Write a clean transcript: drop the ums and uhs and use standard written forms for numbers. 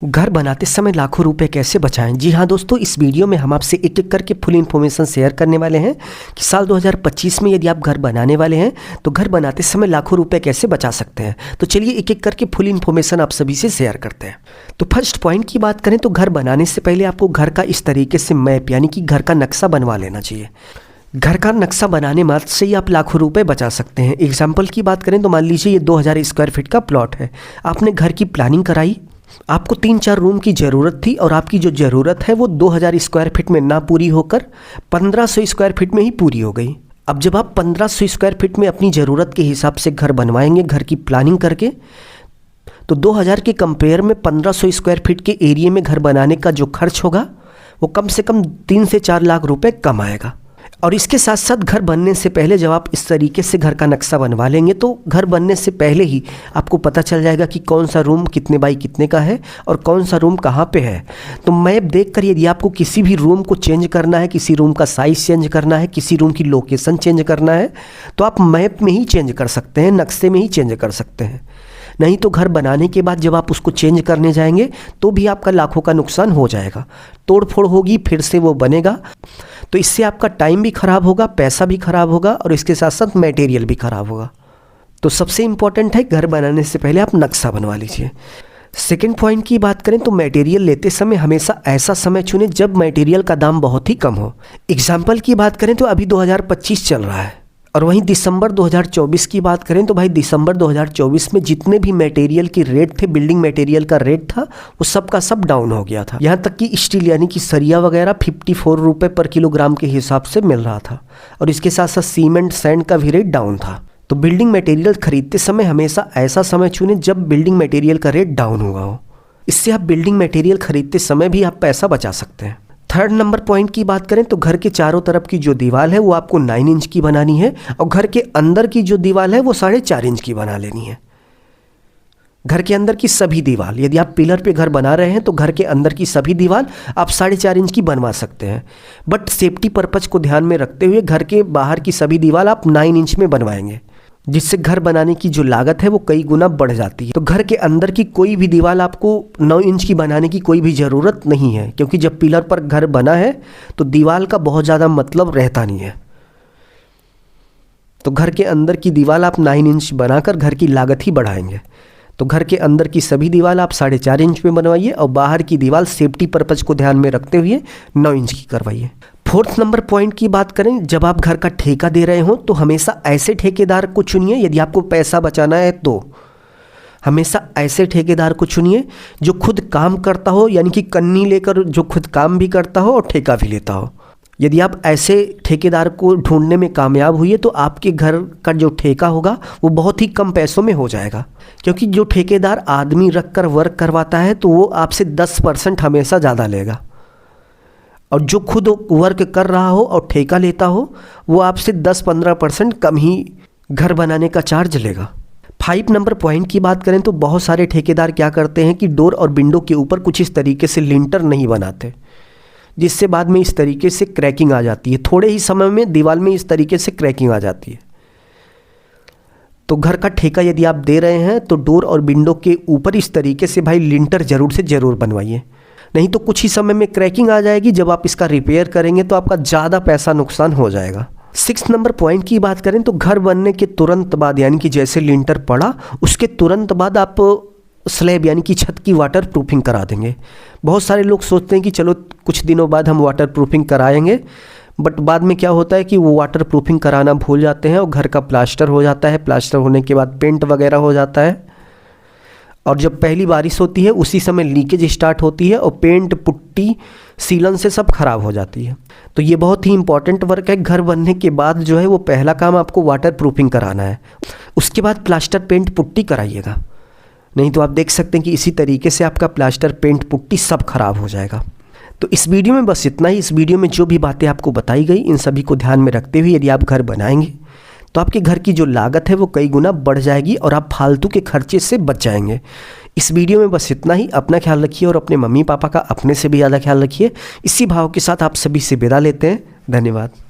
घर बनाते समय लाखों रुपए कैसे बचाएं। जी हाँ दोस्तों, इस वीडियो में हम आपसे एक एक करके फुल इन्फॉर्मेशन शेयर करने वाले हैं कि साल 2025 में यदि आप घर बनाने वाले हैं तो घर बनाते समय लाखों रुपए कैसे बचा सकते हैं। तो चलिए एक एक करके फुल इन्फॉर्मेशन आप सभी से शेयर करते हैं। तो फर्स्ट पॉइंट की बात करें तो घर बनाने से पहले आपको घर का इस तरीके से मैप यानी कि घर का नक्शा बनवा लेना चाहिए। घर का नक्शा बनाने मात्र से ही आप लाखों रुपए बचा सकते हैं। एग्जाम्पल की बात करें तो मान लीजिए ये 2000 स्क्वायर फीट का प्लॉट है। आपने घर की प्लानिंग कराई, आपको 3-4 रूम की ज़रूरत थी और आपकी जो ज़रूरत है वो 2000 स्क्वायर फीट में ना पूरी होकर 1500 स्क्वायर फीट में ही पूरी हो गई। अब जब आप 1500 स्क्वायर फीट में अपनी ज़रूरत के हिसाब से घर बनवाएंगे घर की प्लानिंग करके, तो 2000 के कंपेयर में 1500 स्क्वायर फीट के एरिया में घर बनाने का जो खर्च होगा वो कम से कम 3 से 4 लाख रुपए कम आएगा। और इसके साथ साथ घर बनने से पहले जब आप इस तरीके से घर का नक्शा बनवा लेंगे तो घर बनने से पहले ही आपको पता चल जाएगा कि कौन सा रूम कितने बाई कितने का है और कौन सा रूम कहाँ पे है। तो मैप देखकर यदि आपको किसी भी रूम को चेंज करना है, किसी रूम का साइज़ चेंज करना है, किसी रूम की लोकेशन चेंज करना है तो आप मैप में ही चेंज कर सकते हैं, नक्शे में ही चेंज कर सकते हैं। नहीं तो घर बनाने के बाद जब आप उसको चेंज करने जाएंगे तो भी आपका लाखों का नुकसान हो जाएगा, तोड़ फोड़ होगी, फिर से वो बनेगा। तो इससे आपका टाइम भी ख़राब होगा, पैसा भी ख़राब होगा और इसके साथ साथ मटेरियल भी ख़राब होगा। तो सबसे इम्पॉर्टेंट है घर बनाने से पहले आप नक्शा बनवा लीजिए। सेकेंड पॉइंट की बात करें तो मटेरियल लेते समय हमेशा ऐसा समय चुनें जब मटेरियल का दाम बहुत ही कम हो। एग्जाम्पल की बात करें तो अभी 2025 चल रहा है और वहीं दिसंबर 2024 की बात करें तो भाई दिसंबर 2024 में जितने भी मटेरियल के रेट थे, बिल्डिंग मटेरियल का रेट था, वो सब का सब डाउन हो गया था। यहाँ तक कि स्टील यानी कि सरिया वगैरह 54 रुपये पर किलोग्राम के हिसाब से मिल रहा था और इसके साथ साथ सीमेंट सैंड का भी रेट डाउन था। तो बिल्डिंग मटेरियल खरीदते समय हमेशा ऐसा समय चुनें जब बिल्डिंग मटेरियल का रेट डाउन हुआ हो। इससे आप बिल्डिंग मटेरियल खरीदते समय भी आप पैसा बचा सकते हैं। थर्ड नंबर पॉइंट की बात करें तो घर के चारों तरफ की जो दीवार है वो आपको 9 इंच की बनानी है और घर के अंदर की जो दीवार है वो 4.5 इंच की बना लेनी है। घर के अंदर की सभी दीवार, यदि आप पिलर पे घर बना रहे हैं तो घर के अंदर की सभी दीवार आप 4.5 इंच की बनवा सकते हैं, बट सेफ्टी पर्पज़ को ध्यान में रखते हुए घर के बाहर की सभी दीवार आप 9 इंच में बनवाएंगे, जिससे घर बनाने की जो लागत है वो कई गुना बढ़ जाती है। तो घर के अंदर की कोई भी दीवार आपको 9 इंच की बनाने की कोई भी ज़रूरत नहीं है, क्योंकि जब पिलर पर घर बना है तो दीवार का बहुत ज़्यादा मतलब रहता नहीं है। तो घर के अंदर की दीवार आप 9 इंच बनाकर घर की लागत ही बढ़ाएंगे। तो घर के अंदर की सभी दीवार आप 4.5 इंच में बनवाइए और बाहर की दीवार सेफ्टी पर्पज़ को ध्यान में रखते हुए 9 इंच की करवाइए। फोर्थ नंबर पॉइंट की बात करें, जब आप घर का ठेका दे रहे हो तो हमेशा ऐसे ठेकेदार को चुनिए, यदि आपको पैसा बचाना है तो हमेशा ऐसे ठेकेदार को चुनिए जो खुद काम करता हो, यानी कि कन्नी लेकर जो खुद काम भी करता हो और ठेका भी लेता हो। यदि आप ऐसे ठेकेदार को ढूंढने में कामयाब हुए तो आपके घर का जो ठेका होगा वो बहुत ही कम पैसों में हो जाएगा, क्योंकि जो ठेकेदार आदमी रख कर वर्क करवाता है तो वो आपसे 10% हमेशा ज़्यादा लेगा और जो खुद वर्क कर रहा हो और ठेका लेता हो वो आपसे 10-15% कम ही घर बनाने का चार्ज लेगा। 5 नंबर पॉइंट की बात करें तो बहुत सारे ठेकेदार क्या करते हैं कि डोर और विंडो के ऊपर कुछ इस तरीके से लिंटर नहीं बनाते, जिससे बाद में इस तरीके से क्रैकिंग आ जाती है। थोड़े ही समय में दीवार में इस तरीके से क्रैकिंग आ जाती है। तो घर का ठेका यदि आप दे रहे हैं तो डोर और विंडो के ऊपर इस तरीके से भाई लिंटर ज़रूर से ज़रूर बनवाइए, नहीं तो कुछ ही समय में क्रैकिंग आ जाएगी। जब आप इसका रिपेयर करेंगे तो आपका ज़्यादा पैसा नुकसान हो जाएगा। 6 नंबर पॉइंट की बात करें तो घर बनने के तुरंत बाद, यानी कि जैसे लिंटर पड़ा उसके तुरंत बाद आप स्लैब यानी कि छत की वाटर प्रूफिंग करा देंगे। बहुत सारे लोग सोचते हैं कि चलो कुछ दिनों बाद हम वाटर प्रूफिंग कराएंगे, बट बाद में क्या होता है कि वो वाटर प्रूफिंग कराना भूल जाते हैं और घर का प्लास्टर हो जाता है। प्लास्टर होने के बाद पेंट वगैरह हो जाता है और जब पहली बारिश होती है उसी समय लीकेज स्टार्ट होती है और पेंट, पुट्टी, सीलन से सब खराब हो जाती है। तो ये बहुत ही इंपॉर्टेंट वर्क है। घर बनने के बाद जो है वो पहला काम आपको वाटर प्रूफिंग कराना है, उसके बाद प्लास्टर, पेंट, पुट्टी कराइएगा, नहीं तो आप देख सकते हैं कि इसी तरीके से आपका प्लास्टर, पेंट, पुट्टी सब खराब हो जाएगा। तो इस वीडियो में बस इतना ही। इस वीडियो में जो भी बातें आपको बताई गई इन सभी को ध्यान में रखते हुए यदि आप घर बनाएंगे तो आपके घर की जो लागत है वो कई गुना बढ़ जाएगी और आप फालतू के खर्चे से बच जाएंगे। इस वीडियो में बस इतना ही। अपना ख्याल रखिए और अपने मम्मी पापा का अपने से भी ज़्यादा ख्याल रखिए। इसी भाव के साथ आप सभी से विदा लेते हैं। धन्यवाद।